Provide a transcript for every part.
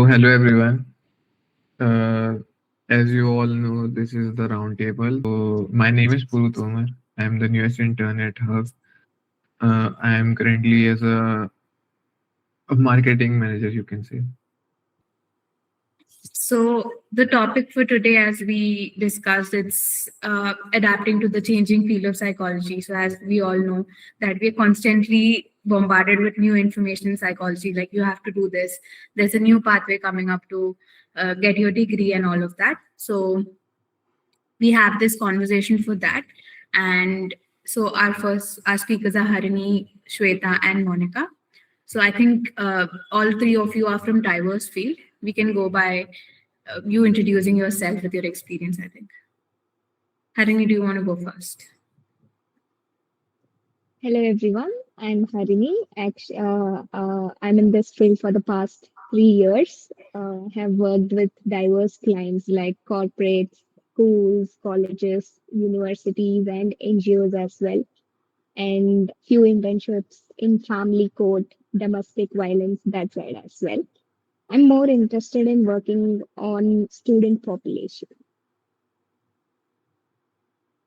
Hello everyone. Uh, as you all know, this is the Roundtable. So, my name is Puru Tomar. I am the newest intern at Hub. I am currently as a marketing manager, you can say. So the topic for today, as we discussed, it's adapting to the changing field of psychology. So as we all know, that we're constantly bombarded with new information in psychology, like you have to do this. There's a new pathway coming up to get your degree and all of that. So we have this conversation for that. And so our speakers are Harini, Shweta, and Monica. So I think all three of you are from diverse field. We can go by you introducing yourself with your experience, I think. Harini, do you want to go first? Hello everyone, I'm Harini. I'm in this field for the past 3 years. Have worked with diverse clients like corporates, schools, colleges, universities, and NGOs as well, and few internships in family court, domestic violence, that side as well. I'm more interested in working on student population.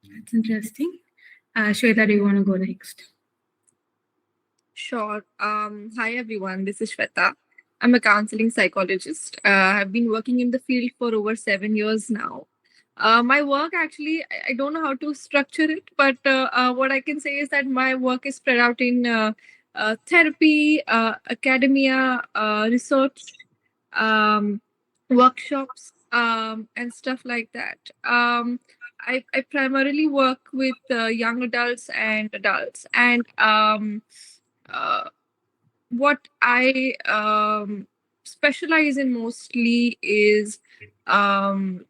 That's interesting. Shweta, do you want to go next? Sure. Hi everyone, this is Shweta. I'm a counseling psychologist. I've been working in the field for over 7 years now. My work actually, I don't know how to structure it, but what I can say is that my work is spread out in therapy, academia, research, um, workshops, and stuff like that. I primarily work with young adults and adults, and uh, what I specialize in mostly is um,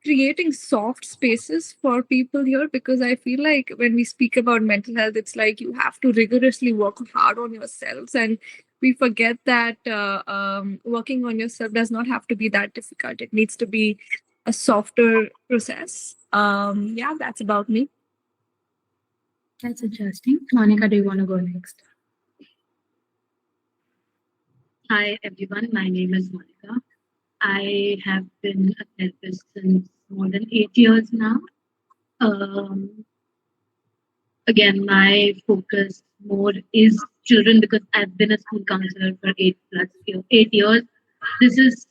creating soft spaces for people here, because I feel like when we speak about mental health, it's like you have to rigorously work hard on yourselves, and we forget that working on yourself does not have to be that difficult. It needs to be a softer process. Yeah, that's about me. That's interesting. Monica, do you want to go next? Hi everyone, my name is Monica. I have been a therapist since more than 8 years now. Um, Again, my focus more is children because I've been a school counselor for 8 years. This is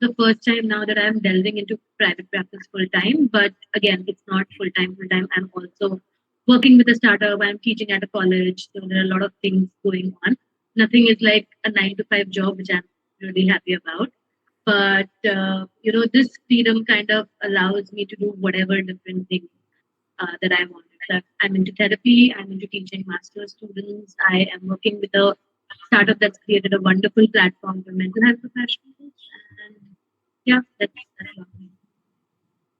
the first time now that I'm delving into private practice full time. But again, it's not full time. Full time. I'm also working with a startup. I'm teaching at a college. So there are a lot of things going on. Nothing is like a 9 to 5 job, which I'm really happy about. But this freedom kind of allows me to do whatever different things that I want. So I'm into therapy. I'm into teaching master's students. I am working with a startup that's created a wonderful platform for mental health professionals. And yeah, that's about me.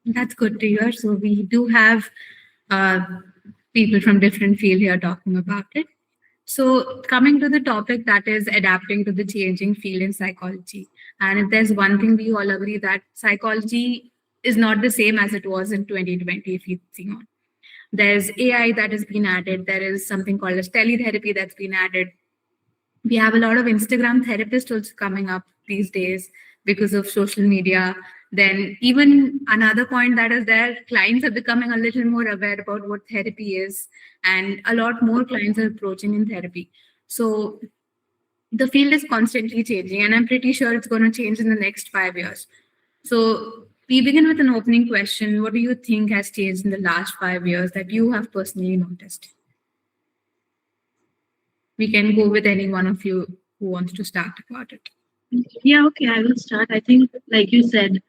That's good to hear. So we do have uh, people from different field here talking about it. So coming to the topic, that is adapting to the changing field in psychology. And if there's one thing we all agree, that psychology is not the same as it was in 2020, if you see on. There's AI that has been added. There is something called as teletherapy that's been added. We have a lot of Instagram therapists also coming up these days because of social media. Then even another point that is there, clients are becoming a little more aware about what therapy is, and a lot more clients are approaching in therapy. So the field is constantly changing, and I'm pretty sure it's going to change in the next 5 years. So we begin with an opening question. What do you think has changed in the last 5 years that you have personally noticed? We can go with any one of you who wants to start about it. Yeah, okay, I will start. I think, like you said,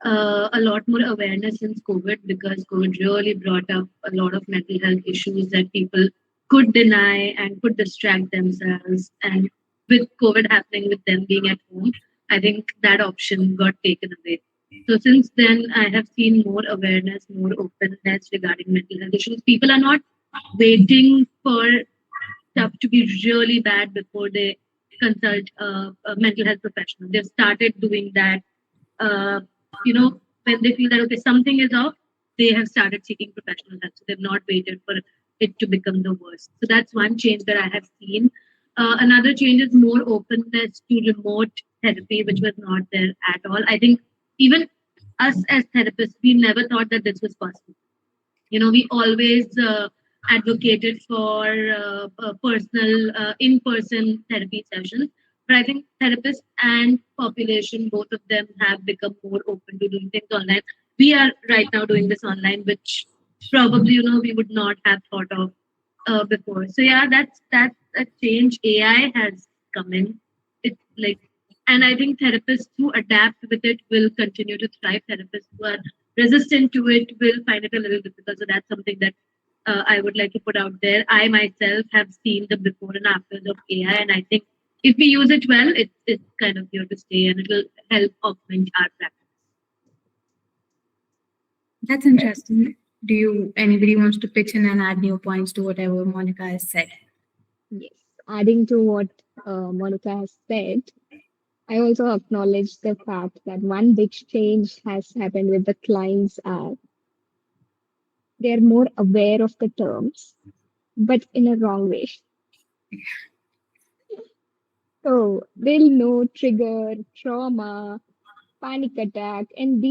a lot more awareness since COVID because COVID really brought up a lot of mental health issues that people could deny and could distract themselves. And with COVID happening, with them being at home, I think that option got taken away. So since then, I have seen more awareness, more openness regarding mental health issues. People are not waiting for stuff to be really bad before they consult a mental health professional. They've started doing that. Uh, when they feel that okay, something is off, they have started seeking professional help. So they've not waited for it to become the worst. So that's one change that I have seen. Another change is more openness to remote therapy, which was not there at all. I think even us as therapists, we never thought that this was possible. We always advocated for personal in-person therapy sessions, but I think therapists and population, both of them have become more open to doing things online. We are right now doing this online, which probably we would not have thought of before. So yeah, that's a change AI has come in. It's like, and I think therapists who adapt with it will continue to thrive. Therapists who are resistant to it will find it a little difficult. So that's something that I would like to put out there. I myself have seen the before and afters of AI, and I think if we use it well, it's kind of here to stay, and it will help augment our practice. That's interesting. Do you anybody wants to pitch in and add new points to whatever Monica has said? Yes. Adding to what Monica has said, I also acknowledge the fact that one big change has happened with the clients are they're more aware of the terms, but in a wrong way. So they'll know trigger, trauma, panic attack, and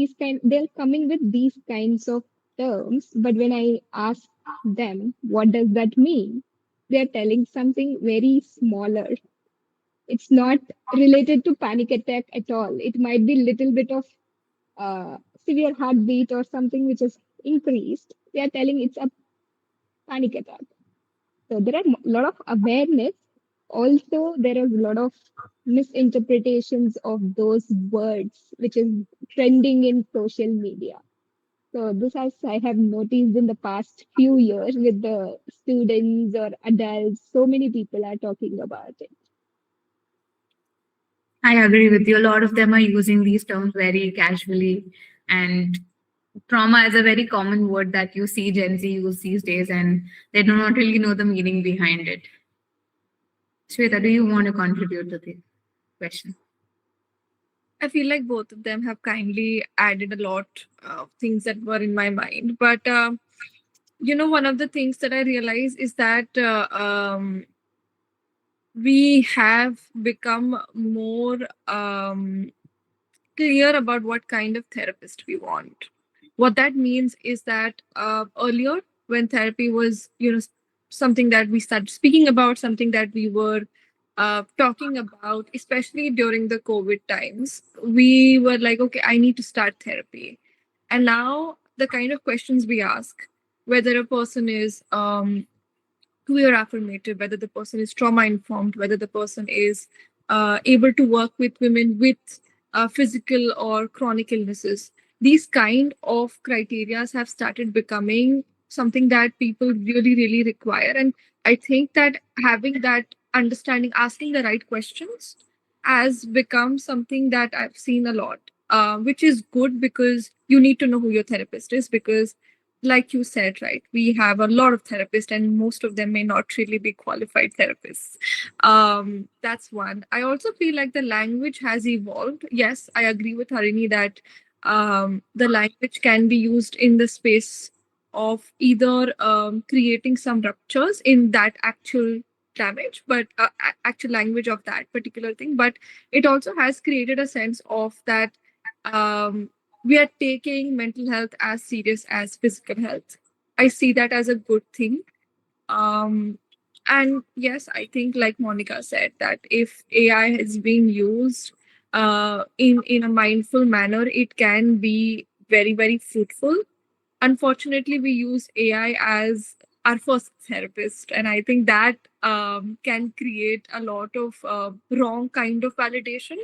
they're coming with these kinds of terms. But when I ask them, what does that mean? They're telling something very smaller. It's not related to panic attack at all. It might be little bit of severe heartbeat or something which is increased. They are telling it's a panic attack. So there are a lot of awareness. Also, there is a lot of misinterpretations of those words, which is trending in social media. So this has I have noticed in the past few years with the students or adults. So many people are talking about it. I agree with you. A lot of them are using these terms very casually, and trauma is a very common word that you see Gen Z use these days, and they do not really know the meaning behind it. Shweta, do you want to contribute to the question? I feel like both of them have kindly added a lot of things that were in my mind. But, one of the things that I realize is that we have become more clear about what kind of therapist we want. What that means is that earlier, when therapy was, something that we started speaking about, something that we were talking about, especially during the COVID times, we were like, okay, I need to start therapy. And now the kind of questions we ask, whether a person is queer affirmative, whether the person is trauma informed, whether the person is able to work with women with physical or chronic illnesses. These kind of criteria have started becoming something that people really, really require. And I think that having that understanding, asking the right questions, has become something that I've seen a lot, which is good because you need to know who your therapist is, because like you said, right, we have a lot of therapists and most of them may not really be qualified therapists. That's one. I also feel like the language has evolved. Yes, I agree with Harini that the language can be used in the space of either creating some ruptures in that actual damage, but actual language of that particular thing, but it also has created a sense of that we are taking mental health as serious as physical health. I see that as a good thing. And yes, I think like Monica said, that if AI is being used in a mindful manner, it can be very, very fruitful. Unfortunately, we use AI as our first therapist, and I think that can create a lot of wrong kind of validation,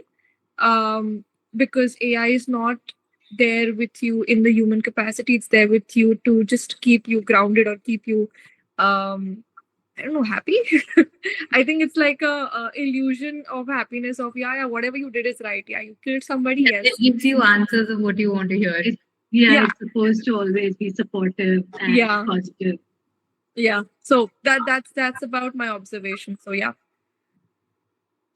um, because AI is not there with you in the human capacity. It's there with you to just keep you grounded or keep you, I don't know, happy. I think it's like a illusion of happiness of, yeah, whatever you did is right. Yeah, you killed somebody. Yeah, Yes. it gives you answers of what you want to hear. Yeah. It's supposed to always be supportive and Yeah. positive. Yeah. So that's about my observation. So yeah.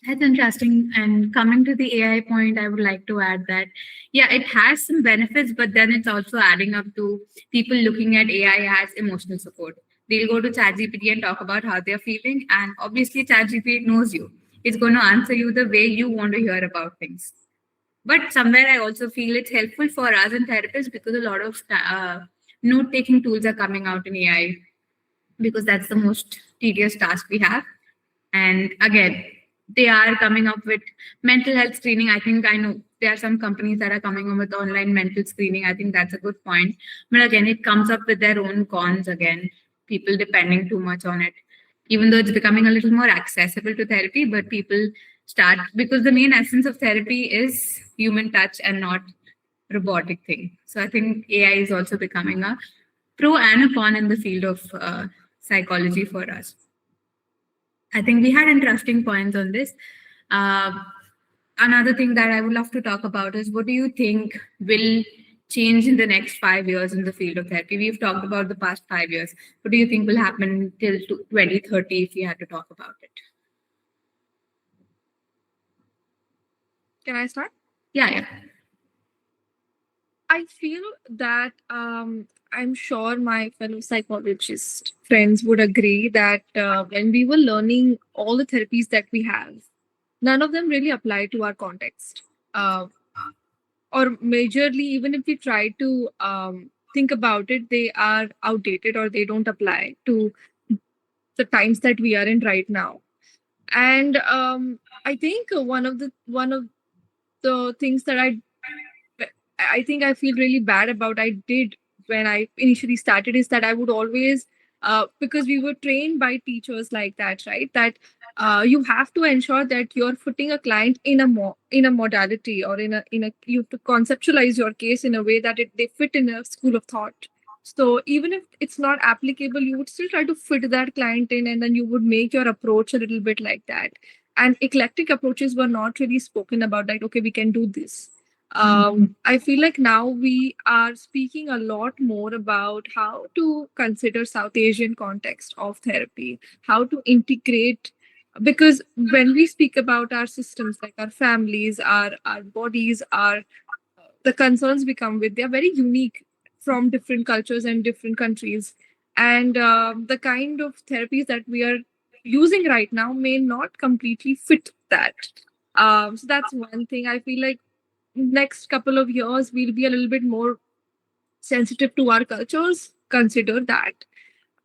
That's interesting. And coming to the AI point, I would like to add that, yeah, it has some benefits, but then it's also adding up to people looking at AI as emotional support. They'll go to ChatGPT and talk about how they're feeling, and obviously, ChatGPT knows you. It's going to answer you the way you want to hear about things. But somewhere I also feel it's helpful for us and therapists because a lot of note taking tools are coming out in AI because that's the most tedious task we have. And again, they are coming up with mental health screening. I think I know there are some companies that are coming up with online mental screening. I think that's a good point. But again, it comes up with their own cons again, people depending too much on it. Even though it's becoming a little more accessible to therapy, but people start because the main essence of therapy is human touch and not robotic thing. So I think AI is also becoming a pro and a con in the field of psychology for us. I think we had interesting points on this. Uh, Another thing that I would love to talk about is what do you think will change in the next 5 years in the field of therapy? We've talked about the past 5 years. What do you think will happen till 2030 if we had to talk about it? Can I start? Yeah. I feel that I'm sure my fellow psychologist friends would agree that when we were learning all the therapies that we have, none of them really apply to our context. Or majorly, even if we try to think about it, they are outdated or they don't apply to the times that we are in right now. And I think one of the things that I think I feel really bad about I did when I initially started is that I would always because we were trained by teachers like that, right? That you have to ensure that you're putting a client in a modality or in a you have to conceptualize your case in a way that they fit in a school of thought. So even if it's not applicable, you would still try to fit that client in, and then you would make your approach a little bit like that. And eclectic approaches were not really spoken about. Like, okay, we can do this. I feel like now we are speaking a lot more about how to consider South Asian context of therapy, how to integrate, because when we speak about our systems, like our families, our bodies, our the concerns we come with, they are very unique from different cultures and different countries, and the kind of therapies that we are using right now may not completely fit that. So that's one thing I feel like next couple of years we'll be a little bit more sensitive to our cultures, consider that.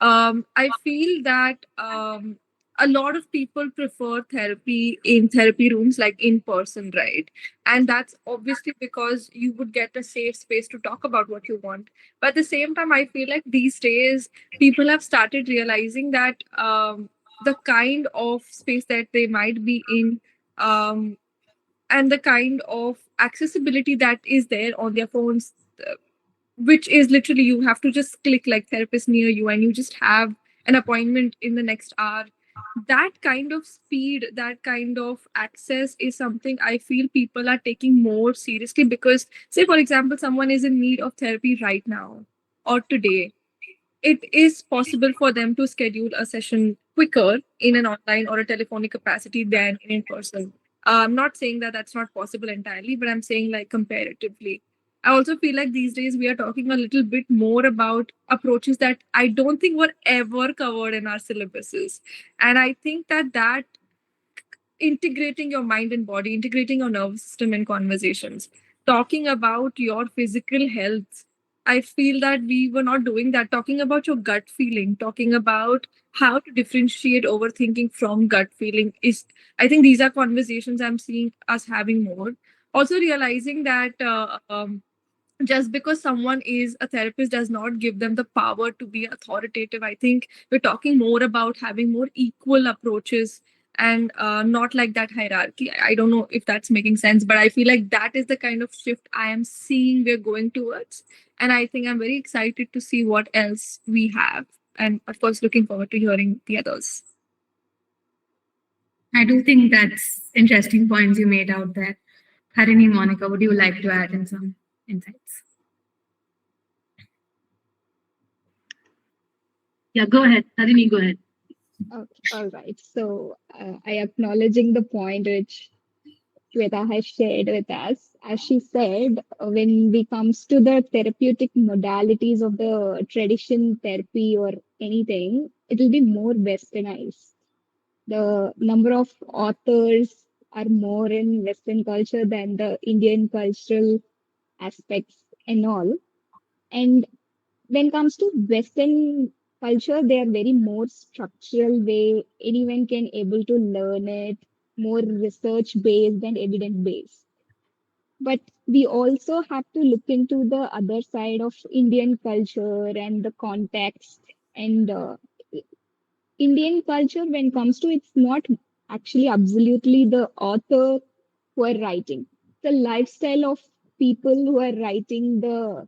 I feel that a lot of people prefer therapy in therapy rooms, like in person, right? And that's obviously because you would get a safe space to talk about what you want. But at the same time, I feel like these days people have started realizing that the kind of space that they might be in, um, and the kind of accessibility that is there on their phones, which is literally you have to just click like therapist near you and you just have an appointment in the next hour. That kind of speed, that kind of access is something I feel people are taking more seriously, because say for example someone is in need of therapy right now or today, it is possible for them to schedule a session quicker in an online or a telephonic capacity than in person. I'm not saying that that's not possible entirely, but I'm saying like comparatively. I also feel like these days we are talking a little bit more about approaches that I don't think were ever covered in our syllabuses. And I think that integrating your mind and body, integrating your nervous system in conversations, talking about your physical health. I feel that we were not doing that. Talking about your gut feeling, talking about how to differentiate overthinking from gut feeling is, I think these are conversations I'm seeing us having more. Also realizing that just because someone is a therapist does not give them the power to be authoritative. I think we're talking more about having more equal approaches and not like that hierarchy. I don't know if that's making sense, but I feel like that is the kind of shift I am seeing we're going towards. And I think I'm very excited to see what else we have. And of course, looking forward to hearing the others. I do think that's interesting points you made out there. Harini, Monica, would you like to add in some insights? Yeah, go ahead. Harini, go ahead. Okay, all right. So I acknowledging the point which Shweta has shared with us. As she said, when we comes to the therapeutic modalities of the tradition therapy or anything, it will be more westernized. The number of authors are more in Western culture than the Indian cultural aspects and all. And when it comes to Western culture, they are very more structural way. Anyone can able to learn it, more research based and evidence based. But we also have to look into the other side of Indian culture and the context and Indian culture when it comes to it's not actually absolutely the author who are writing. The lifestyle of people who are writing the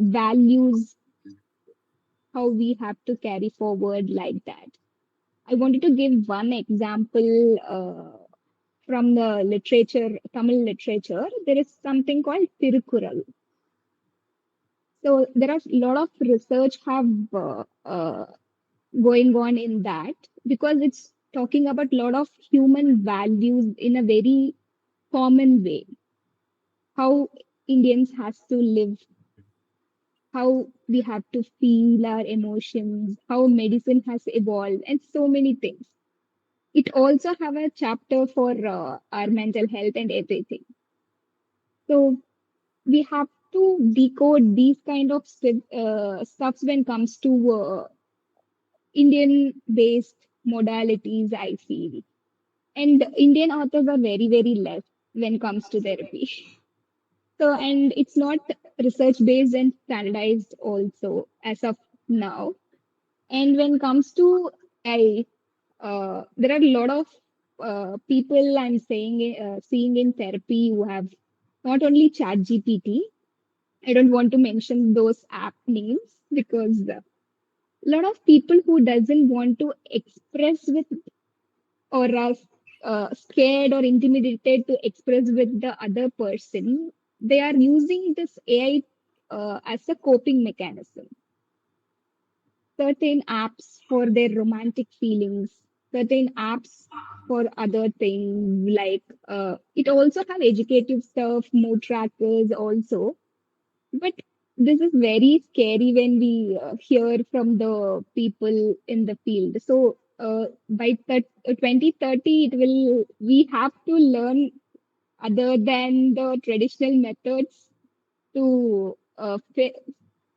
values, how we have to carry forward like that. I wanted to give one example from the literature, Tamil literature. There is something called Tirukural. So there are a lot of research have going on in that because it's talking about a lot of human values in a very common way. How Indians has to live, how we have to feel our emotions, how medicine has evolved, and so many things. It also have a chapter for our mental health and everything. So we have to decode these kind of stuffs when it comes to Indian based modalities, I feel. And Indian authors are very, very less when it comes to therapy. So, and it's not research based and standardized also as of now. And when it comes to AI, there are a lot of people I'm saying, seeing in therapy who have not only chat GPT. I don't want to mention those app names because a lot of people who doesn't want to express with or are scared or intimidated to express with the other person, they are using this AI as a coping mechanism. Certain apps for their romantic feelings, certain apps for other things like it also have educative stuff, mood trackers also. But this is very scary when we hear from the people in the field. So by 2030, it will we have to learn other than the traditional methods to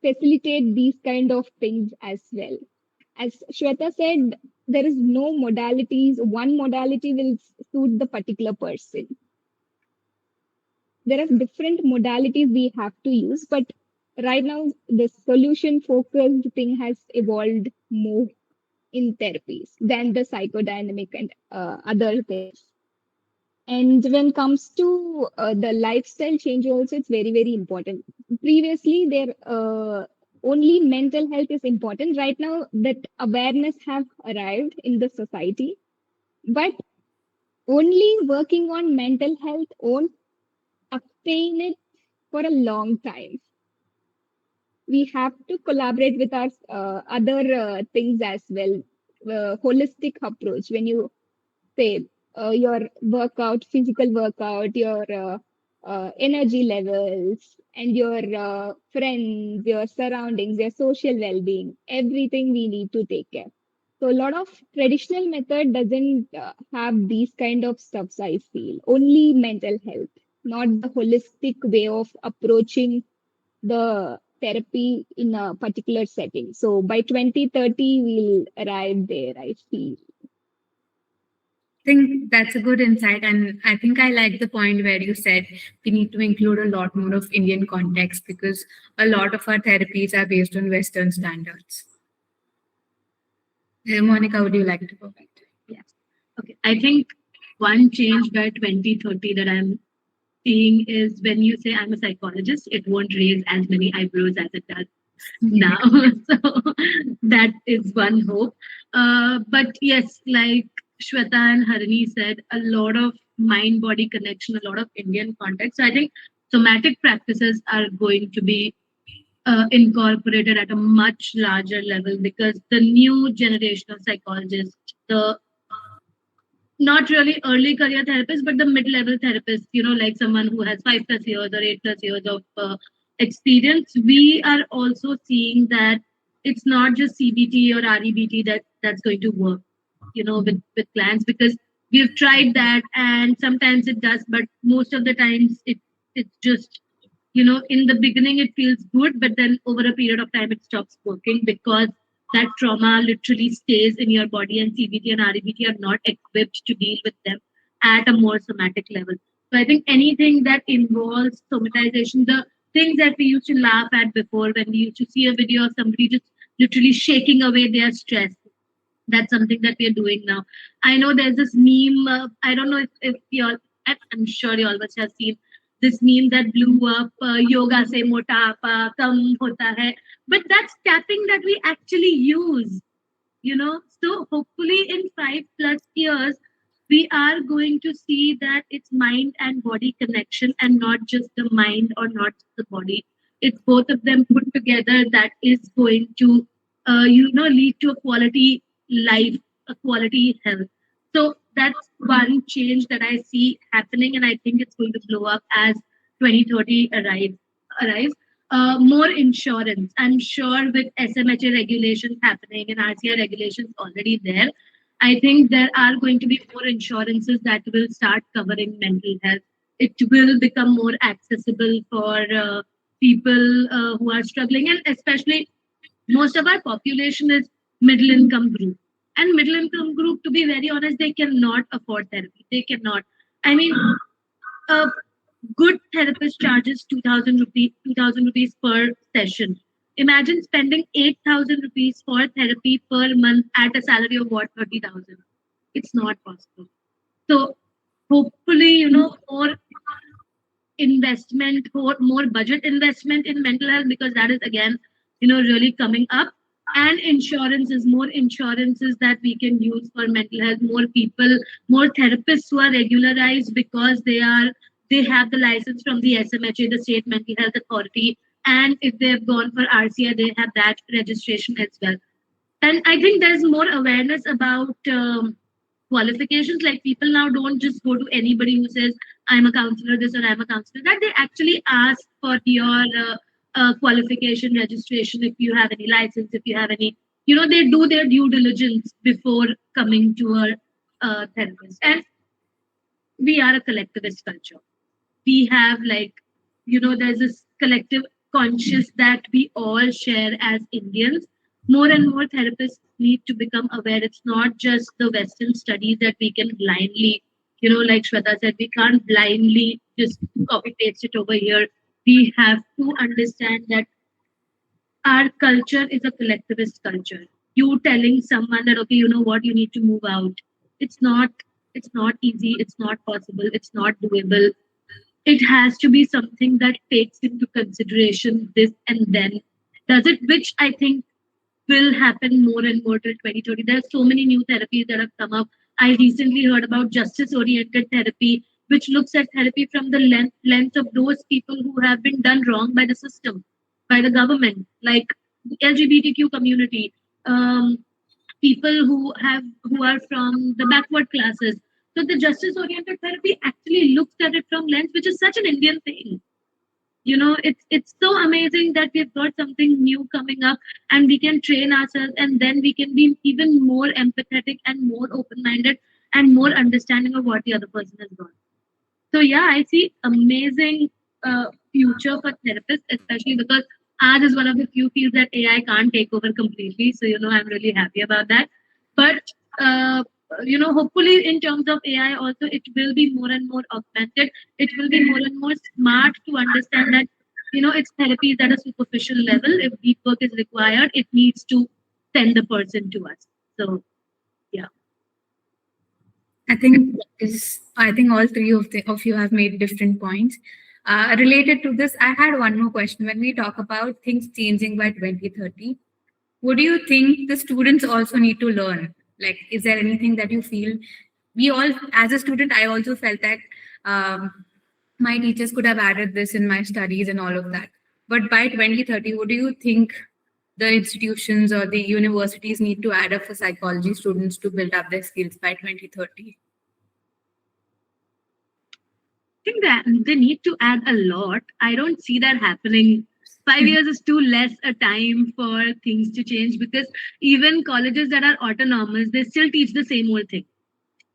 facilitate these kind of things as well. As Shweta said, there is no modalities. One modality will suit the particular person. There are different modalities we have to use, but right now the solution focused thing has evolved more in therapies than the psychodynamic and other things. And when it comes to the lifestyle change also, it's very, very important. Previously, there only mental health is important. Right now, that awareness have arrived in the society, but only working on mental health won't obtain it for a long time. We have to collaborate with our other things as well. Holistic approach when you say your workout, physical workout, your energy levels, and your friends, your surroundings, your social well-being, everything we need to take care. So a lot of traditional method doesn't have these kind of stuffs. I feel only mental health, not the holistic way of approaching the therapy in a particular setting. So by 2030, we'll arrive there. I feel. Think that's a good insight. And I think I like the point where you said we need to include a lot more of Indian context because a lot of our therapies are based on Western standards. Monica, would you like to go back? Yes. Okay. I think one change by 2030 that I'm seeing is when you say I'm a psychologist, it won't raise as many eyebrows as it does now. So that is one hope. But yes, like Shweta and Harini said, a lot of mind body connection, a lot of Indian context. So I think somatic practices are going to be incorporated at a much larger level because the new generation of psychologists, the not really early career therapists, but the mid-level therapists, like someone who has 5+ years or 8+ years of experience, we are also seeing that it's not just CBT or REBT that's going to work. with clients, because we've tried that, and sometimes it does, but most of the times it's just, in the beginning it feels good, but then over a period of time it stops working, because that trauma literally stays in your body, and CBT and REBT are not equipped to deal with them at a more somatic level. So I think anything that involves somatization, the things that we used to laugh at before, when we used to see a video of somebody just literally shaking away their stress, that's something that we're doing now. I know there's this meme. I don't know if y'all, I'm sure you all must have seen this meme that blew up. Yoga se motapa kam hota hai. But that's tapping that we actually use. So hopefully in 5+ years, we are going to see that it's mind and body connection, and not just the mind or not the body. It's both of them put together that is going to lead to a quality life, a quality health. So that's one change that I see happening, and I think it's going to blow up as 2030 arrives. More insurance. I'm sure with SMHA regulations happening and RCI regulations already there, I think there are going to be more insurances that will start covering mental health. It will become more accessible for people who are struggling, and especially most of our population is middle income group. And middle income group, to be very honest, they cannot afford therapy. They cannot. I mean, a good therapist charges 2,000 rupees per session. Imagine spending 8,000 rupees for therapy per month at a salary of what, 30,000. It's not possible. So hopefully, more investment, more budget investment in mental health, because that is again, really coming up. And insurances, more insurances that we can use for mental health, more people, more therapists who are regularized, because they have the license from the SMHA, the State Mental Health Authority, and if they've gone for RCI, they have that registration as well. And I think there's more awareness about qualifications. Like, people now don't just go to anybody who says I'm a counselor this or I'm a counselor that. They actually ask for your qualification, registration, if you have any license, if you have any, they do their due diligence before coming to a therapist. And we are a collectivist culture. We have, like, there's this collective conscious that we all share as Indians. More and more therapists need to become aware. It's not just the Western studies that we can blindly, like Shweta said, we can't blindly just copy paste it over here. We have to understand that our culture is a collectivist culture. You telling someone that, okay, you know what, you need to move out. It's not, it's not easy, it's not possible, it's not doable. It has to be something that takes into consideration this and then does it, which I think will happen more and more till 2030. There are so many new therapies that have come up. I recently heard about justice oriented therapy, which looks at therapy from the length of those people who have been done wrong by the system, by the government, like the LGBTQ community, people who are from the backward classes. So the justice oriented therapy actually looks at it from lens, which is such an Indian thing. It's so amazing that we've got something new coming up, and we can train ourselves, and then we can be even more empathetic and more open minded and more understanding of what the other person has gone. So yeah, I see amazing future for therapists, especially because art is one of the few fields that AI can't take over completely. So I'm really happy about that. But hopefully in terms of AI also, it will be more and more augmented. It will be more and more smart to understand that it's therapies at a superficial level. If deep work is required, it needs to send the person to us. So yeah. I think all three of you have made different points. Related to this, I had one more question. When we talk about things changing by 2030, what do you think the students also need to learn? Like, is there anything that you feel we all, as a student, I also felt that my teachers could have added this in my studies and all of that. But by 2030, what do you think the institutions or the universities need to add up for psychology students to build up their skills by 2030? I think that they need to add a lot. I don't see that happening 5 years is too less a time for things to change, because even colleges that are autonomous, they still teach the same old thing,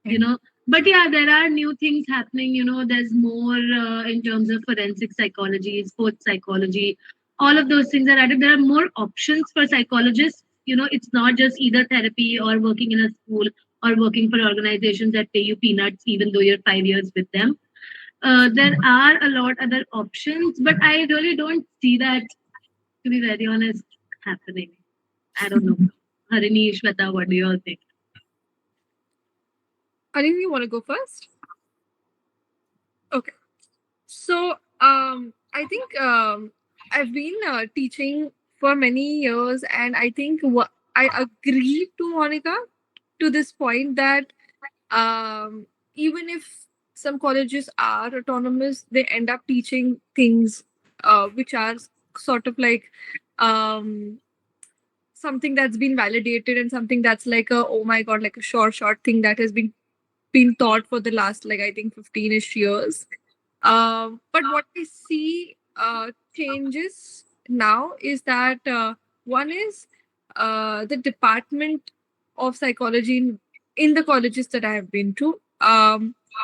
you know. But yeah, there are new things happening, you know. There's more in terms of forensic psychology, sports psychology, all of those things are added. There are more options for psychologists, you know. It's not just either therapy or working in a school or working for organizations that pay you peanuts even though you're 5 years with them. There are a lot other options, but I really don't see that, to be very honest, happening. I don't know. Harini, Shweta, what do you all think? Harini, you want to go first? Okay. So, I think I've been teaching for many years, and I think I agree to Monica to this point that even if some colleges are autonomous, they end up teaching things which are sort of like um, something that's been validated and something that's like a, oh my god, like a short thing that has been taught for the last, like, I think 15ish years. But what I see changes now is that one is the department of psychology in the colleges that I have been to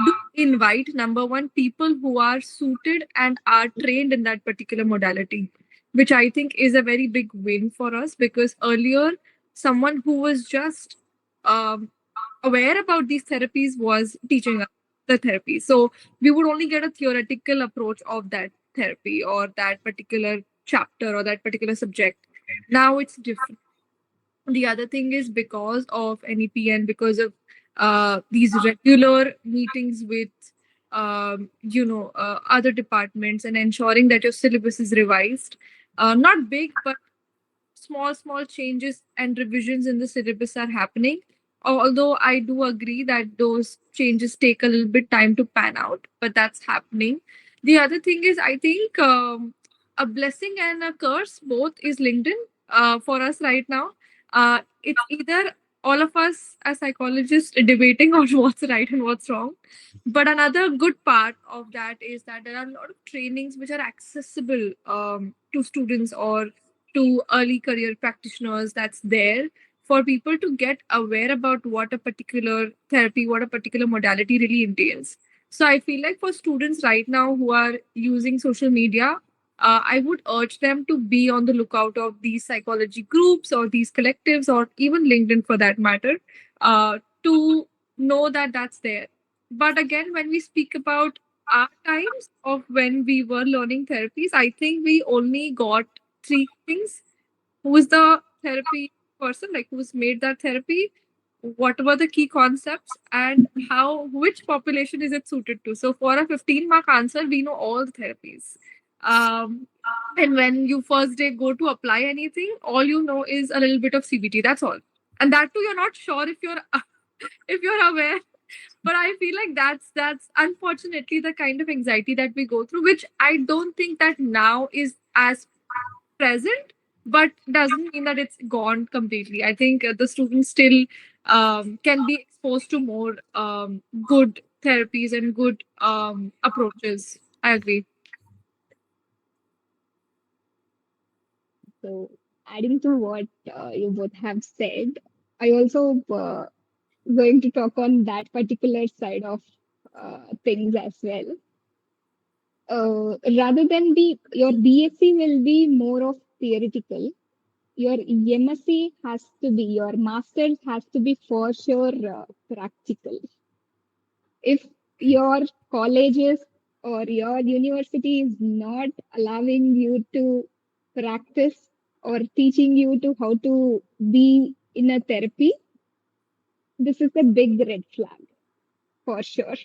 do invite, number one, people who are suited and are trained in that particular modality, which I think is a very big win for us, because earlier someone who was just um, aware about these therapies was teaching us the therapy. So we would only get a theoretical approach of that therapy or that particular chapter or that particular subject. Now it's different. The other thing is, because of NEP and because of these regular meetings with other departments and ensuring that your syllabus is revised, not big but small changes and revisions in the syllabus are happening, although I do agree that those changes take a little bit time to pan out, but that's happening. The other thing is, I think a blessing and a curse both is linked in for us right now. It's either all of us as psychologists debating on what's right and what's wrong, but another good part of that is that there are a lot of trainings which are accessible to students or to early career practitioners, that's there for people to get aware about what a particular therapy, what a particular modality really entails. So I feel like for students right now who are using social media, I would urge them to be on the lookout of these psychology groups or these collectives or even LinkedIn for that matter, to know that that's there. But again, when we speak about our times of when we were learning therapies, I think we only got three things: who is the therapy person, like who's made that therapy, what were the key concepts, and how, which population is it suited to. So for a 15-mark answer, we know all the therapies. um, and when you first day go to apply anything, all you know is a little bit of CBT, that's all. And that too, you're not sure if you're if you're aware. But I feel like that's unfortunately the kind of anxiety that we go through, which I don't think that now is as present, but doesn't mean that it's gone completely. I think the students still can be exposed to more good therapies and good approaches. I agree. So, adding to what you both have said, I also going to talk on that particular side of things as well. Rather than be your BSc will be more of theoretical. Your MSc has to be, your master's has to be for sure practical. If your colleges or your university is not allowing you to practice or teaching you to how to be in a therapy, this is a big red flag for sure.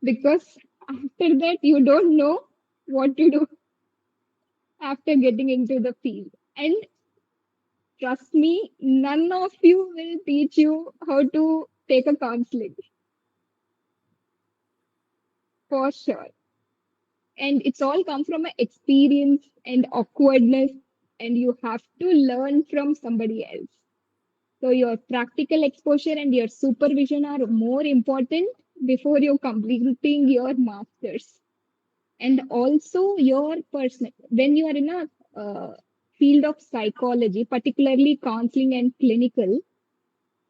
Because after that, you don't know what to do after getting into the field. And trust me, none of you will teach you how to take a counseling for sure. And it's all come from an experience and awkwardness, and you have to learn from somebody else. So your practical exposure and your supervision are more important before you completing your masters. And also your personal, when you are in a uh, field of psychology, particularly counseling and clinical,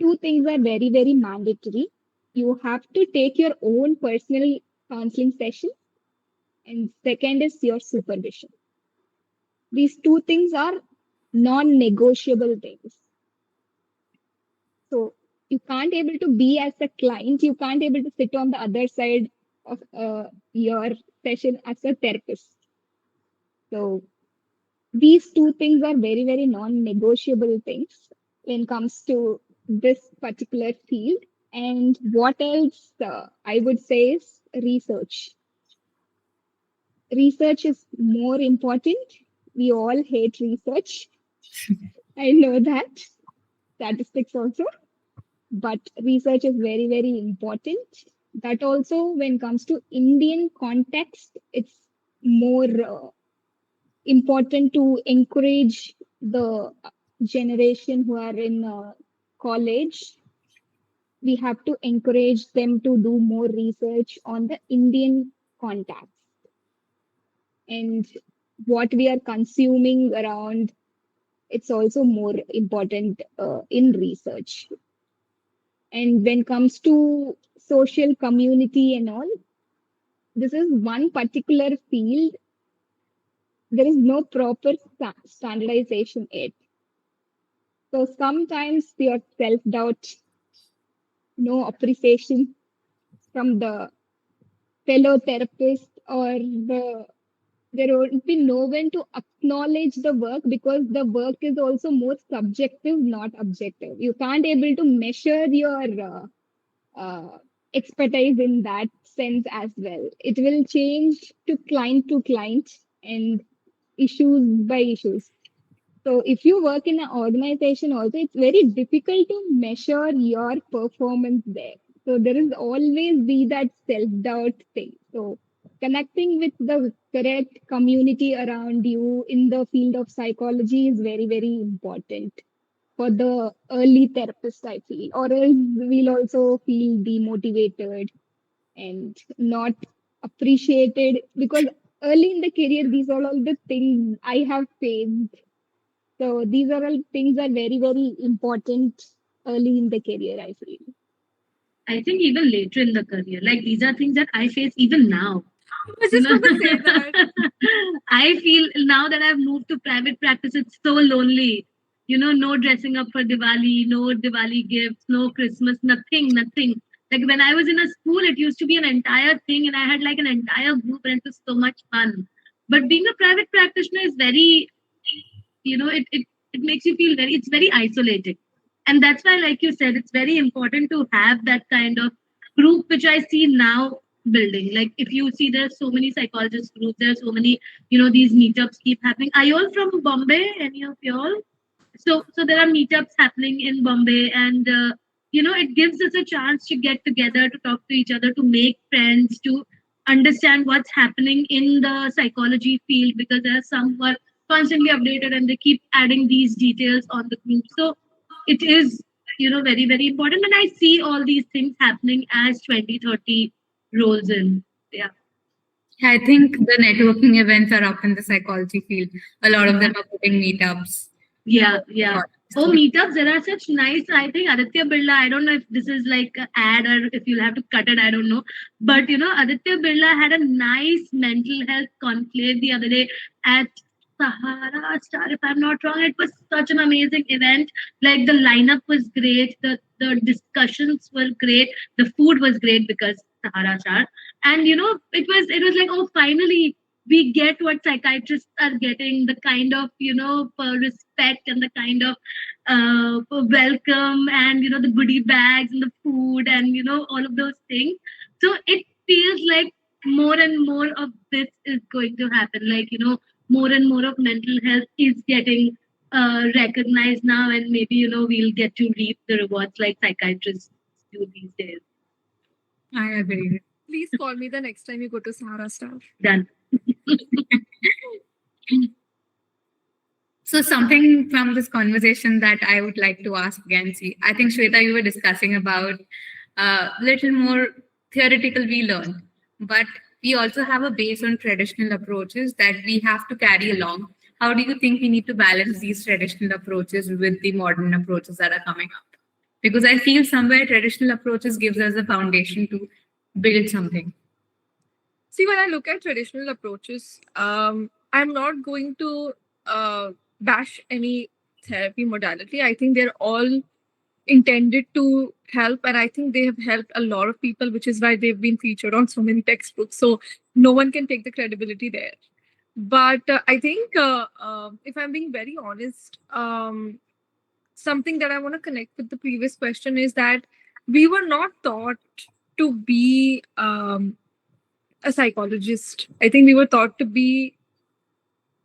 two things are very, very mandatory. You have to take your own personal counseling session, and second is your supervision. These two things are non-negotiable things. So you can't able to be as a client, you can't able to sit on the other side of your session as a therapist. So these two things are very, very non-negotiable things when it comes to this particular field. And what else I would say is research. Research is more important. We all hate research. I know that. Statistics also. But research is very, very important. That also, when it comes to Indian context, it's more important to encourage the generation who are in college. We have to encourage them to do more research on the Indian context and what we are consuming around. It's also more important in research. And when it comes to social community and all, this is one particular field. There is no proper standardization yet. So sometimes your self doubt, no appreciation from the fellow therapist, or there won't be no one to acknowledge the work because the work is also more subjective, not objective. You can't able to measure your expertise in that sense as well. It will change to client and issues by issues. So if you work in an organization also, it's very difficult to measure your performance there. So there is always be that self-doubt thing. So connecting with the correct community around you in the field of psychology is very, very important for the early therapist, I feel, or else we'll also feel demotivated and not appreciated because early in the career, these are all the things I have faced. So these are all things are very, very important early in the career, I feel. I think even later in the career, like these are things that I face even now. I was just going to say that. I feel now that I've moved to private practice, it's so lonely. No dressing up for Diwali, no Diwali gifts, no Christmas, nothing, nothing. Like when I was in a school, it used to be an entire thing, and I had like an entire group, and it was so much fun. But being a private practitioner is very, it makes you feel it's very isolating. And that's why, like you said, it's very important to have that kind of group, which I see now building. Like if you see there's so many psychologist groups, there's so many, these meetups keep happening. Are you all from Bombay? Any of you all? So there are meetups happening in Bombay, and it gives us a chance to get together, to talk to each other, to make friends, to understand what's happening in the psychology field, because there are some who are constantly updated and they keep adding these details on the group. So it is, very, very important. And I see all these things happening as 2030 rolls in. Yeah. I think the networking events are up in the psychology field. A lot of them are putting meetups. Yeah. Oh, meetups, there are such nice. I think Aditya Birla, I don't know if this is like an ad or if you'll have to cut it, I don't know. But Aditya Birla had a nice mental health conclave the other day at Sahara Star, if I'm not wrong. It was such an amazing event. Like the lineup was great, the discussions were great, the food was great because Sahara Star. And it was like, oh, finally we get what psychiatrists are getting, the kind of respect and the kind of welcome, and the goodie bags and the food, and all of those things. So it feels like more and more of this is going to happen, like more and more of mental health is getting recognized now, and maybe we'll get to reap the rewards like psychiatrists do these days. I agree. Please call me the next time you go to Sahara Star. Done. So something from this conversation that I would like to ask again. See, I think Shweta, you were discussing about little more theoretical we learn, but we also have a base on traditional approaches that we have to carry along. how do you think we need to balance these traditional approaches with the modern approaches that are coming up? Because I feel somewhere traditional approaches gives us a foundation to build something. See, when I look at traditional approaches, I'm not going to bash any therapy modality. I think they're all intended to help, and I think they have helped a lot of people, which is why they've been featured on so many textbooks. So no one can take the credibility there. But I think, if I'm being very honest, something that I want to connect with the previous question is that we were not taught to be a psychologist. I think we were taught to be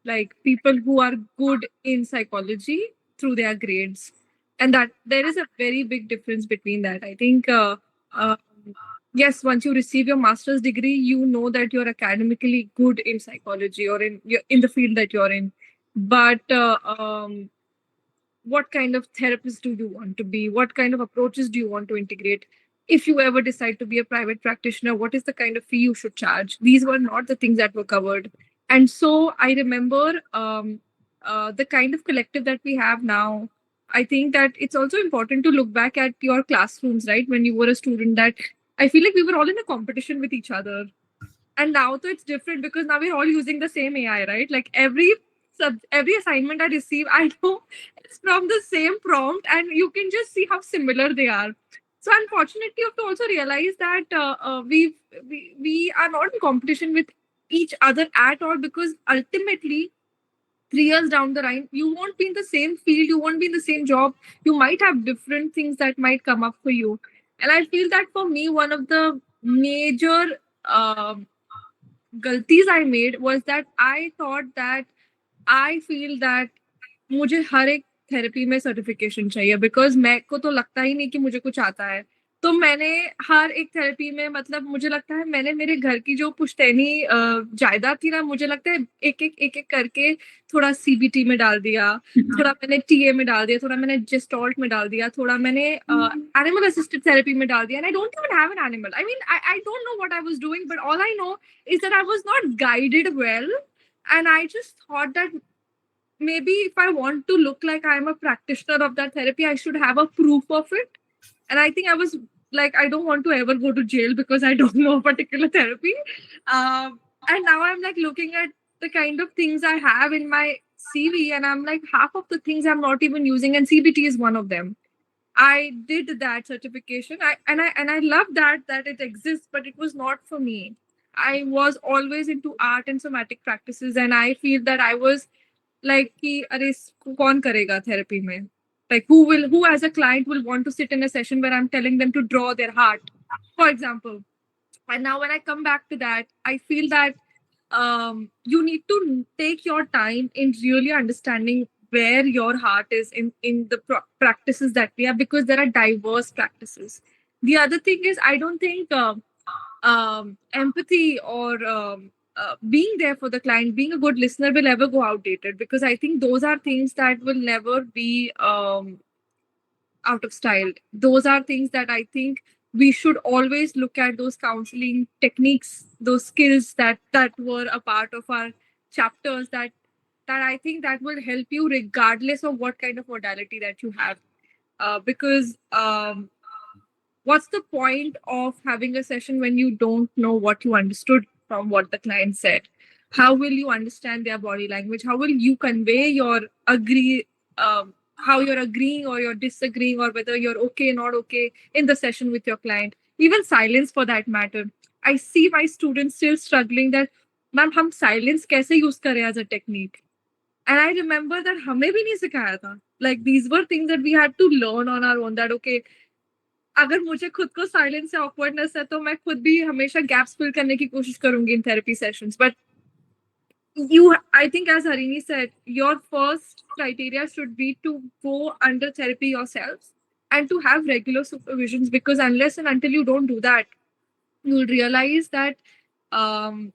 like people who are good in psychology through their grades, and that there is a very big difference between that. I think, uh, yes, once you receive your master's degree, you know that you're academically good in psychology or in the field that you're in. But what kind of therapist do you want to be? What kind of approaches do you want to integrate? If you ever decide to be a private practitioner, what is the kind of fee you should charge? These were not the things that were covered. And so I remember, the kind of collective that we have now. I think that it's also important to look back at your classrooms, right? When you were a student, that I feel like we were all in a competition with each other. And now though it's different because now we're all using the same AI, right? Like every assignment I receive, I know it's from the same prompt, and you can just see how similar they are. So unfortunately, you have to also realize that we are not in competition with each other at all, because ultimately 3 years down the line, you won't be in the same field, you won't be in the same job, you might have different things that might come up for you. And I feel that for me, one of the major गलतीज I made was that I thought that I feel that मुझे हर एक therapy में certification चाहिए, because मैं को तो लगता ही नहीं कि मुझे कुछ आता है। तो मैंने हर एक थेरेपी में, मतलब मुझे लगता है मैंने मेरे घर की जो पुश्तैनी जायदाद थी ना, मुझे लगता है एक एक करके थोड़ा सीबीटी में डाल दिया, थोड़ा मैंने टीए में डाल दिया, थोड़ा मैंने जेस्टॉल्ट में डाल दिया, थोड़ा मैंने एनिमल असिस्टेड थेरेपी में डाल दिया। And I don't even have an animal, I mean I don't know what I was doing, but all I know is that I was not guided well. And I just thought that maybe if I want to look like I'm a practitioner of that therapy, I should have a proof of it. And I think I was like, I don't want to ever go to jail because I don't know a particular therapy. And now I'm like looking at the kind of things I have in my CV, and I'm like, half of the things I'm not even using, and CBT is one of them. I did that certification. I love that it exists, but it was not for me. I was always into art and somatic practices, and I feel that I was like कि अरे कौन करेगा therapy में? Like who as a client will want to sit in a session where I'm telling them to draw their heart, for example. And now when I come back to that, I feel that you need to take your time in really understanding where your heart is in the practices that we have, because there are diverse practices. The other thing is, I don't think empathy or being there for the client, being a good listener will ever go outdated, because I think those are things that will never be out of style. Those are things that I think we should always look at, those counseling techniques, those skills that were a part of our chapters, that I think that will help you regardless of what kind of modality that you have. Because what's the point of having a session when you don't know what you understood from what the client said? How will you understand their body language? How will you convey your how you're agreeing or you're disagreeing, or whether you're okay, not okay in the session with your client? Even silence, for that matter. I see my students still struggling that, ma'am, hum silence kaise use kare as a technique? And I remember that हमें भी नहीं सिखाया था. Like these were things that we had to learn on our own. That okay, अगर मुझे खुद को silence से ऑकवर्डनेस है, तो मैं खुद भी हमेशा गैप्स फिल करने की कोशिश करूंगी in therapy sessions. But I think, as Harini said, your first criteria should be to go under therapy yourself and to have regular supervisions, because unless and until you don't do that, you'll realize that um,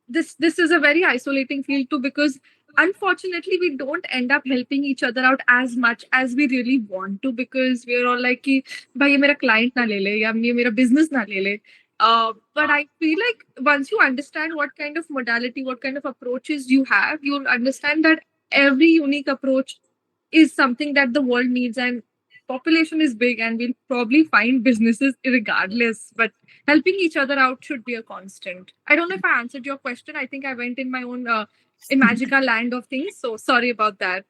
this is a very isolating field too, because unfortunately we don't end up helping each other out as much as we really want to, because we're all like कि भाई ये मेरा client ना ले ले, या ये मेरा business ना ले ले. But I feel like once you understand what kind of modality, what kind of approaches you have, you'll understand that every unique approach is something that the world needs, and population is big, and we'll probably find businesses regardless. But helping each other out should be a constant. I don't know if I answered your question. I think I went in my own imagica land of things. So sorry about that.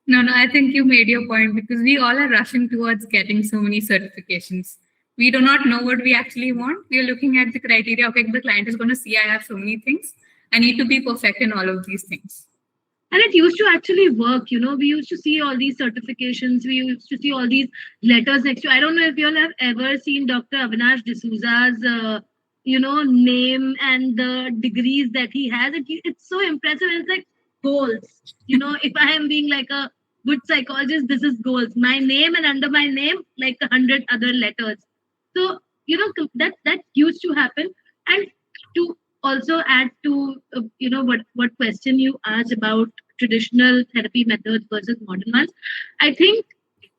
No, no, I think you made your point because we all are rushing towards getting so many certifications. We do not know what we actually want. We are looking at the criteria. Okay, the client is going to see I have so many things. I need to be perfect in all of these things. And it used to actually work. We used to see all these certifications, we used to see all these letters next to. I don't know if you all have ever seen Dr. Avinash D'Souza's name and the degrees that he has. It's so impressive. It's like goals. If I am being like a good psychologist, this is goals, my name, and under my name like 100 other letters. So that used to happen. And to also add to what question you asked about traditional therapy methods versus modern ones, I think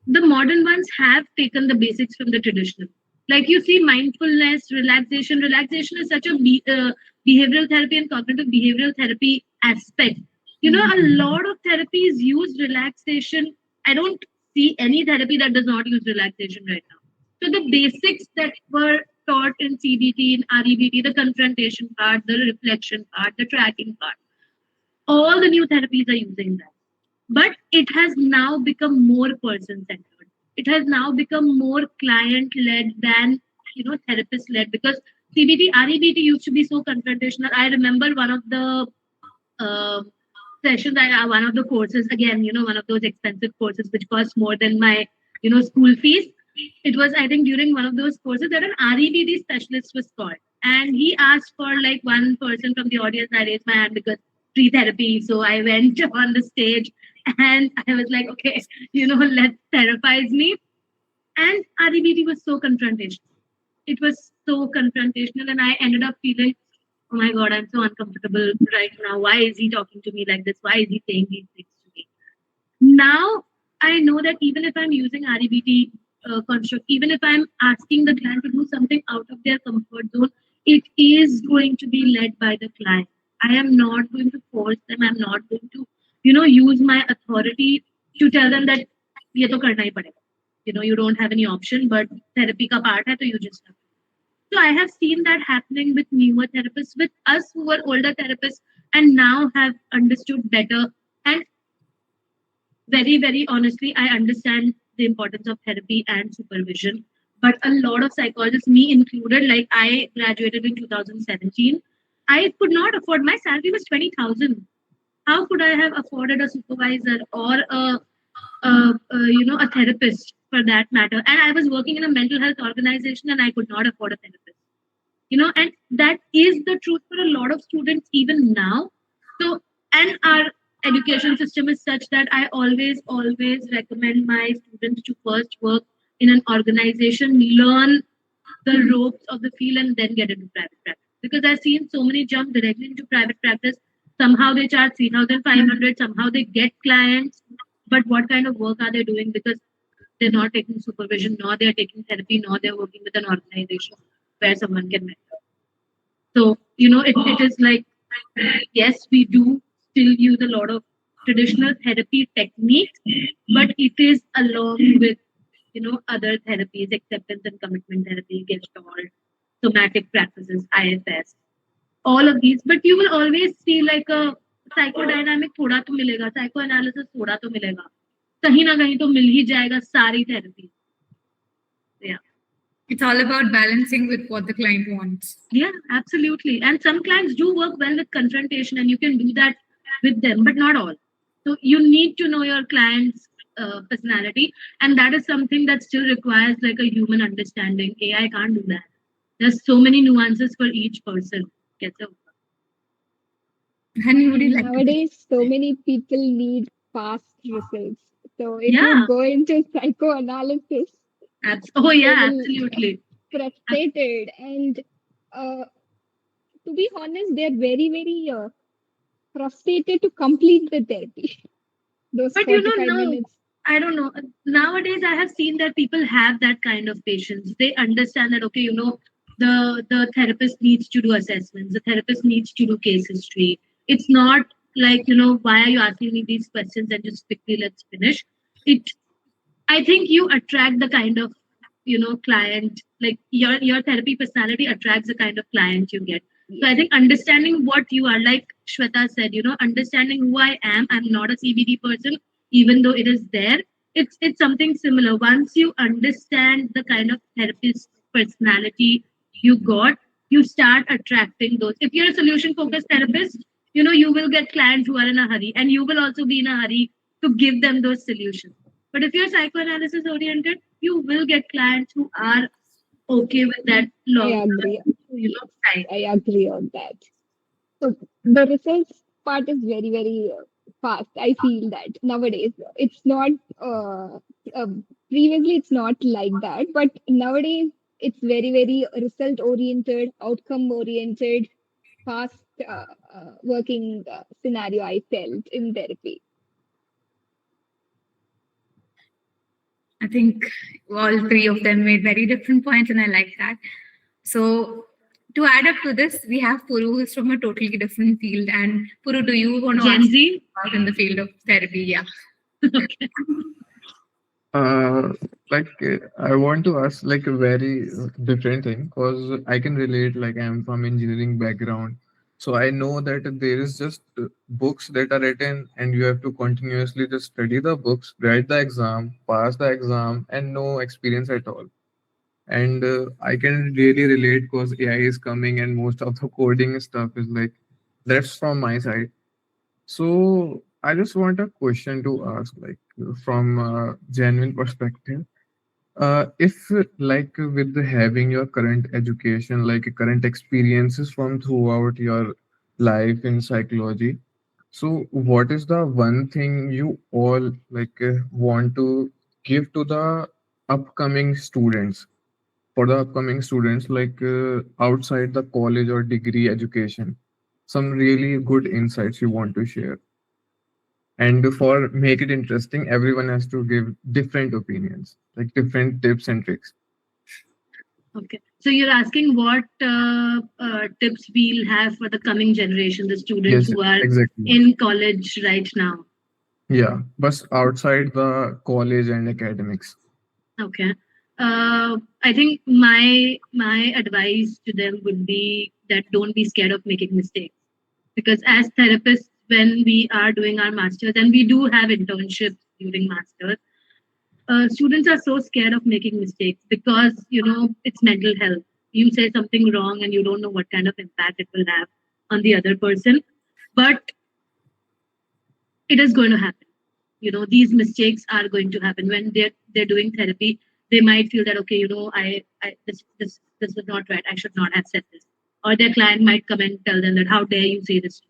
the modern ones have taken the basics from the traditional. Like you see, mindfulness, relaxation is such a behavioral therapy and cognitive behavioral therapy aspect. A lot of therapies use relaxation. I don't see any therapy that does not use relaxation right now. So the basics that were taught in CBT, in REBT, the confrontation part, the reflection part, the tracking part, all the new therapies are using that. But it has now become more person centered. It has now become more client led than therapist led, because CBT, REBT used to be so confrontational. I remember one of the uh, sessions, one of the courses, again, one of those expensive courses which cost more than my school fees. It was, I think, during one of those courses that an REBT specialist was called, and he asked for like one person from the audience. I raised my hand because free therapy, so I went on the stage and I was like, okay, let's therapize me. And REBT was so confrontational. It was so confrontational, and I ended up feeling, oh my god, I'm so uncomfortable right now. Why is he talking to me like this? Why is he saying these things to me? Now I know that even if I'm using REBT construct, even if I'm asking the client to do something out of their comfort zone, it is going to be led by the client. I am not going to force them. I'm not going to, use my authority to tell them that ये तो करना ही पड़ेगा. You don't have any option, but therapy का part है, तो you just have to. So I have seen that happening with newer therapists, with us who were older therapists and now have understood better. And very, very honestly, I understand the importance of therapy and supervision. But a lot of psychologists, me included, like I graduated in 2017, I could not afford, my salary was 20,000. How could I have afforded a supervisor or a therapist for that matter? And I was working in a mental health organization and I could not afford a therapist. And that is the truth for a lot of students even now. So, and our education system is such that I always recommend my students to first work in an organization, learn the ropes of the field, and then get into private practice. Because I've seen so many jump directly into private practice. Somehow they charge 3,500, somehow they get clients, but what kind of work are they doing? Because they're not taking supervision, nor they're taking therapy, nor they're working with an organization where someone can mentor. So, it is like, yes, we do still use a lot of traditional therapy techniques, but it is along with, other therapies, acceptance and commitment therapy, Gestalt, somatic practices, IFS, all of these. But you will always see like a psychodynamic थोड़ा तो मिलेगा, psychoanalysis थोड़ा तो मिलेगा, कहीं ना कहीं तो मिल ही जाएगा सारी therapy. Yeah. It's all about balancing with what the client wants. Yeah, absolutely. And some clients do work well with confrontation, and you can do that with them, but not all. So you need to know your client's personality, and that is something that still requires like a human understanding. AI can't do that. There's so many nuances for each person. Honey, would you like Nowadays, so many people need fast results. So if Yeah. you go into psychoanalysis, Oh yeah, they will absolutely. frustrated, and to be honest, they're very, very frustrated to complete the therapy. Those But 45 no, minutes. I don't know. Nowadays, I have seen that people have that kind of patience. They understand that, okay, The therapist needs to do assessments. The therapist needs to do case history. It's not like, why are you asking me these questions and just quickly let's finish. It I think you attract the kind of, client, like your therapy personality attracts the kind of client you get. So I Yes. think understanding what you are, like Shweta said, understanding who I am. I'm not a CBD person, even though it is there. It's something similar. Once you understand the kind of therapist personality you got, you start attracting those. If you're a solution focused therapist, you will get clients who are in a hurry, and you will also be in a hurry to give them those solutions. But if you're psychoanalysis oriented, you will get clients who are okay with that I longer, agree. Yes, time. I agree on that. So the results part is very, very fast. I feel that nowadays it's not. Uh, Previously, it's not like that, but nowadays it's very, very result oriented, outcome oriented, fast working scenario. I felt in therapy. I think all three of them made very different points, and I like that. So, to add up to this, we have Puru, who's from a totally different field. And Puru, do you want to Gen ask Z? about in the field of therapy? Yeah. Okay. Uh, I want to ask like a very different thing because I can relate. Like I'm from engineering background, so I know that there is just books that are written, and you have to continuously just study the books, write the exam, pass the exam, and no experience at all. And I can really relate because AI is coming, and most of the coding stuff is like that's from my side. So I just want a question to ask, like from a genuine perspective. If like with the having your current education, like current experiences from throughout your life in psychology, so what is the one thing you all want to give to the upcoming students, for the upcoming students outside the college or degree education? Some really good insights you want to share. And for make it interesting, everyone has to give different opinions, like different tips and tricks. Okay. So you're asking what tips we'll have for the coming generation, the students Yes, who are exactly. in college right now. Yeah, but outside the college and academics. Okay. I think my advice to them would be that don't be scared of making mistakes, because as therapists, when we are doing our masters, and we do have internships during masters, students are so scared of making mistakes because it's mental health. You say something wrong and you don't know what kind of impact it will have on the other person, but it is going to happen. These mistakes are going to happen when they're doing therapy. They might feel that, okay, I this was not right, I should not have said this, or their client might come and tell them that how dare you say this.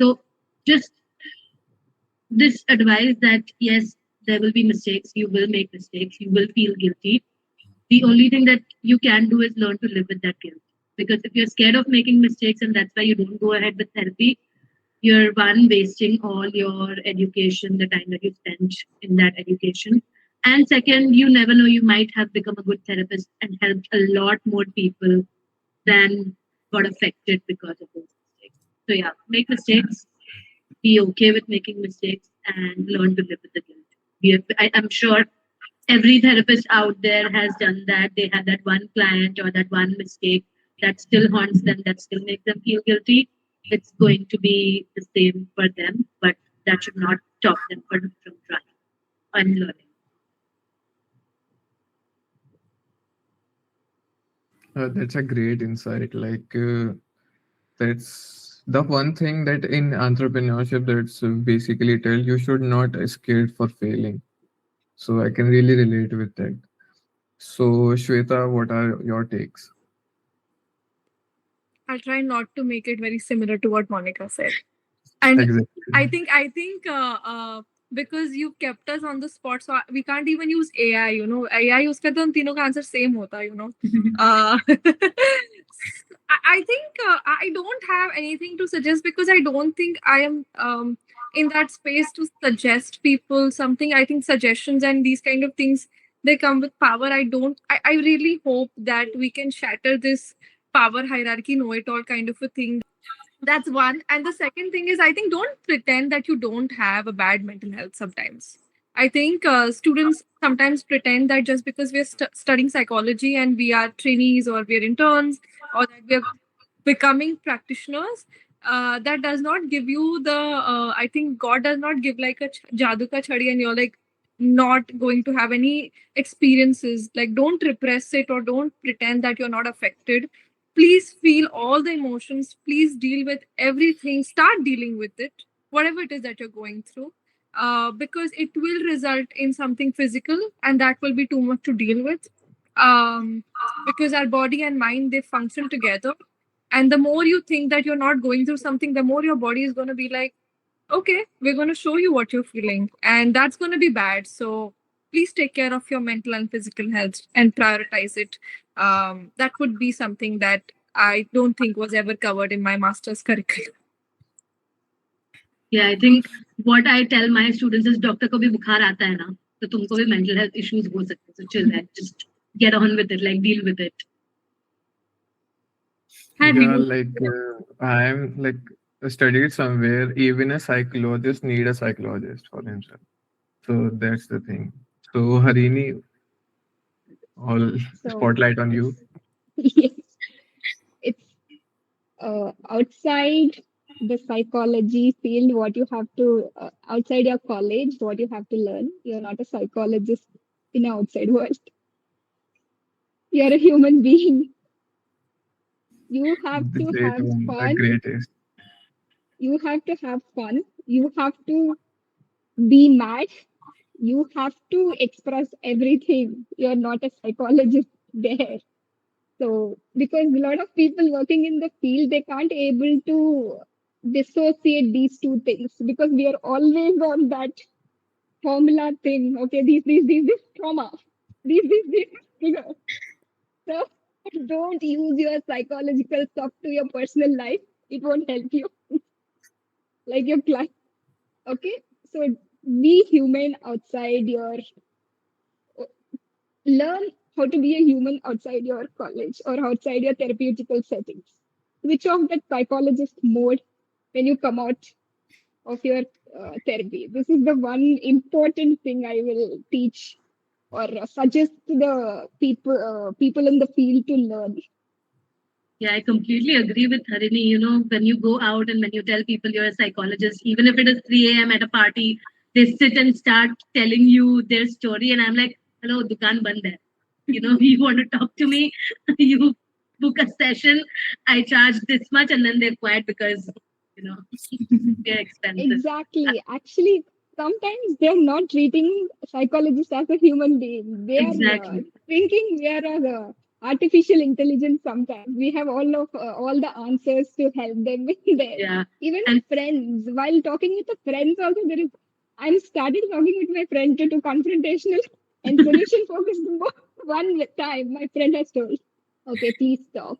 So just this advice that yes, there will be mistakes, you will make mistakes, you will feel guilty. The only thing that you can do is learn to live with that guilt, because if you're scared of making mistakes and that's why you don't go ahead with therapy, you're one wasting all your education, the time that you spent in that education. And second, you never know, you might have become a good therapist and helped a lot more people than got affected because of those mistakes. So yeah, make mistakes, be okay with making mistakes, and learn to live with the guilt. I'm sure every therapist out there has done that. They had that one client or that one mistake that still haunts them, that still makes them feel guilty. It's going to be the same for them, but that should not stop them from trying and learning. That's a great insight. That's the one thing that in entrepreneurship that's basically tell you should not scared for failing. So I can really relate with that. So Shweta, what are your takes? I'll try not to make it very similar to what Monica said. And Exactly. I think because you kept us on the spot, so we can't even use AI. AI use करते हैं, उन तीनों का answer same होता. I think I don't have anything to suggest because I don't think I am in that space to suggest people something. I think suggestions and these kind of things they come with power. I really hope that we can shatter this power hierarchy, know it all kind of a thing. That's one. And the second thing is, I think don't pretend that you don't have a bad mental health sometimes. I think students sometimes pretend that just because we're studying psychology and we are trainees or we're interns or that we're becoming practitioners, that does not give you the, I think God does not give like a jadoo ka chhadi and you're like not going to have any experiences. Like, don't repress it or don't pretend that you're not affected. Please feel all the emotions. Please deal with everything. Start dealing with it, whatever it is that you're going through, because it will result in something physical, and that will be too much to deal with. Because our body and mind, they function together, and the more you think that you're not going through something, the more your body is going to be like, okay, we're going to show you what you're feeling, and that's going to be bad. So please take care of your mental and physical health and prioritize it. That would be something that I don't think was ever covered in my master's curriculum. Yeah, I think what I tell my students is doctor ko bhi bukhar aata hai na, तो तुमको भी mental health issues हो सकते हैं. So chill है, just get on with it, like deal with it. Yeah, like I'm like studied somewhere. Even a psychologist need a psychologist for himself. So that's the thing. So Harini, all So spotlight on you. yes, it's outside the psychology field, what you have to, outside your college, what you have to learn. You're not a psychologist in the outside world. You're a human being. You have The to great have one, the fun. greatest. You have to have fun. You have to be mad. You have to express everything. You're not a psychologist there. So, because a lot of people working in the field, they can't able to dissociate these two things because we are always on that formula thing. Okay, this trauma. These trigger. So, don't use your psychological stuff to your personal life. It won't help you. Like your client. Okay, so be human outside your learn how to be a human outside your college or outside your therapeutical settings. Switch off that psychologist mode when you come out of your therapy. This is the one important thing I will teach or suggest to the people in the field to learn. Yeah, I completely agree with Harini. You know, when you go out and when you tell people you're a psychologist, even if it is 3 a.m. at a party, they sit and start telling you their story. And I'm like, hello, dukan band hai. You know, you want to talk to me, you book a session, I charge this much, and then they're quiet because, you know, they're expensive. Exactly. Actually, sometimes they're not treating psychologists as a human being. They are Exactly. thinking we are a artificial intelligence. Sometimes we have all the answers to help them with there. Yeah. Even And friends, while talking with the friends, also there is. I'm started talking with my friend to confrontational and solution focused more. One time, my friend has told, "Okay, please stop.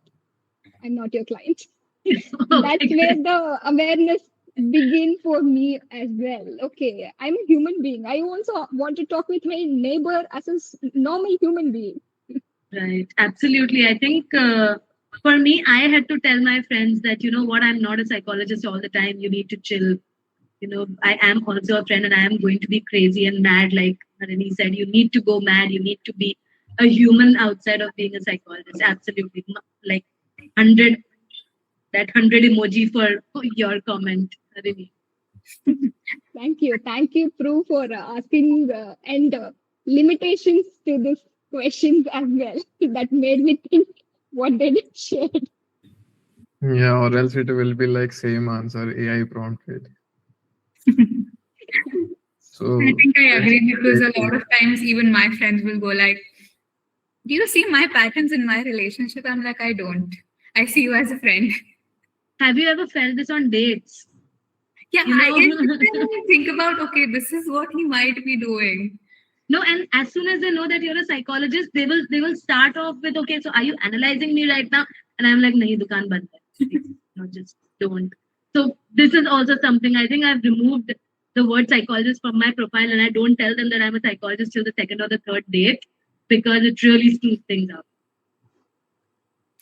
I'm not your client." That's okay, where the awareness begin for me as well. Okay, I'm a human being. I also want to talk with my neighbor as a normal human being. right. Absolutely. I think for me, I had to tell my friends that, you know what, I'm not a psychologist all the time. You need to chill. You know, I am also a friend and I am going to be crazy and mad. Like Harini said, you need to go mad. You need to be a human outside of being a psychologist. Absolutely. Like 100, that 100 emoji for your comment, Harini. Thank you, Pru, for asking and limitations to this questions as well. That made me think what they did share. Yeah, or else it will be like same answer AI prompted. I So think I that's agree because a lot great. of times even my friends will go like, "Do you see my patterns in my relationship?" I'm like, "I don't. I see you as a friend." Have you ever felt this on dates? Yeah, You I guess know, you think about, okay, this is what he might be doing. no, and as soon as they know that you're a psychologist, they will start off with, okay, so are you analyzing me right now? And I'm like, nahi, dukaan band hai. Please, no, just don't. So this is also something I think I've removed the word psychologist from my profile, and I don't tell them that I'm a psychologist till the second or the third date because it really screws things up.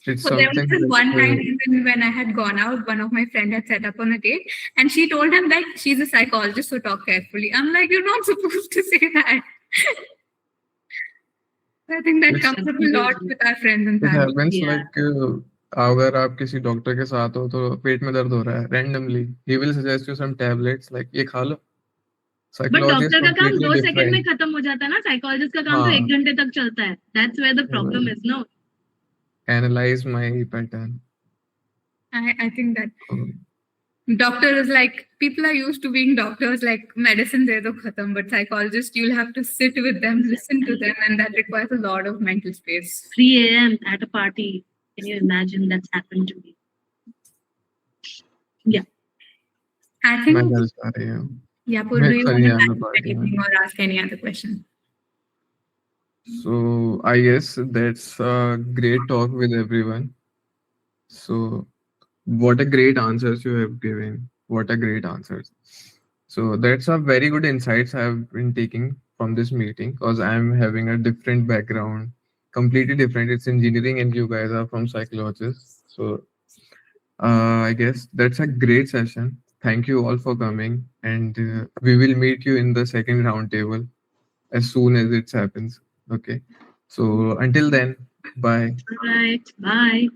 It's So there was something this like one time even when I had gone out, one of my friend had set up on a date, and she told him like she's a psychologist, so talk carefully. I'm like, you're not supposed to say that. I think that It's- comes up a lot with our friends and it family. happens Yeah. like अगर आप किसी doctor के साथ हो तो पेट में दर्द हो रहा है randomly he will suggest you some tablets like ये खा लो. बट Psychology is डॉक्टर का काम completely 2 सेकंड में different. खत्म हो जाता है ना, साइकोलॉजिस्ट का काम तो हाँ 1 घंटे तक चलता है. That's where the problem is no. analyze my pattern. I think that Um, doctor is like people are used to being doctors, like medicine de do khatam, but psychologist you'll have to sit with them, listen to them, and that requires a lot of mental space. 3 a.m. at a party. Can you imagine that's happened to me? Yeah. I think मैं घर जा रही हूँ. yeah, Puru, मैं do you want खड़ी to आना add party में. anything or ask any other question? So I guess that's a great talk with everyone. So what a great answers you have given. What a great answers. So that's a very good insights I have been taking from this meeting because I'm having a different background, completely different. It's engineering and you guys are from psychologists. So I guess that's a great session. Thank you all for coming, and we will meet you in the second roundtable as soon as it happens. Okay. So until then, bye. All right. Bye.